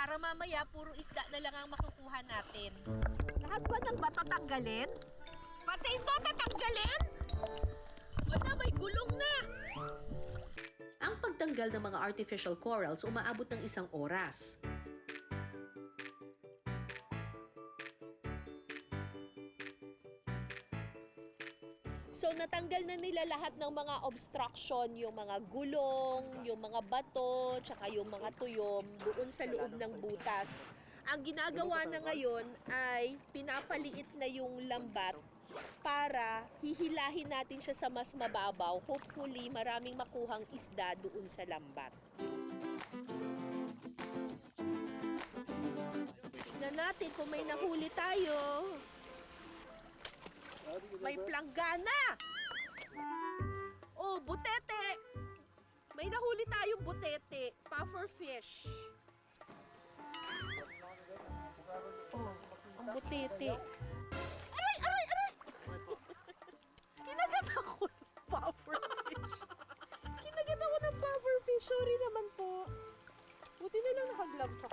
para mamaya puro isda na lang ang makukuha natin. Lahat ba ng bato tanggalin? Pati ito tatanggalin? Wala, may gulong na! Ang pagtanggal ng mga artificial corals umaabot ng 1 oras. So natanggal na nila lahat ng mga obstruction, yung mga gulong, yung mga bato, tsaka yung mga tuyom doon sa loob ng butas. Ang ginagawa na ngayon ay pinapaliit na yung lambat para hihilahin natin siya sa mas mababaw. Hopefully, maraming makuhang isda doon sa lambat. Tignan natin kung may nahuli tayo. May planggana! Oh, butete! May nahuli tayong butete. Puffer fish. Oh, ang butete. Aray! Aray! Aray! Kinagat ako ng puffer fish. Kinagat ako ng puffer fish. Sorry naman po. Buti na lang naka-gloves ako.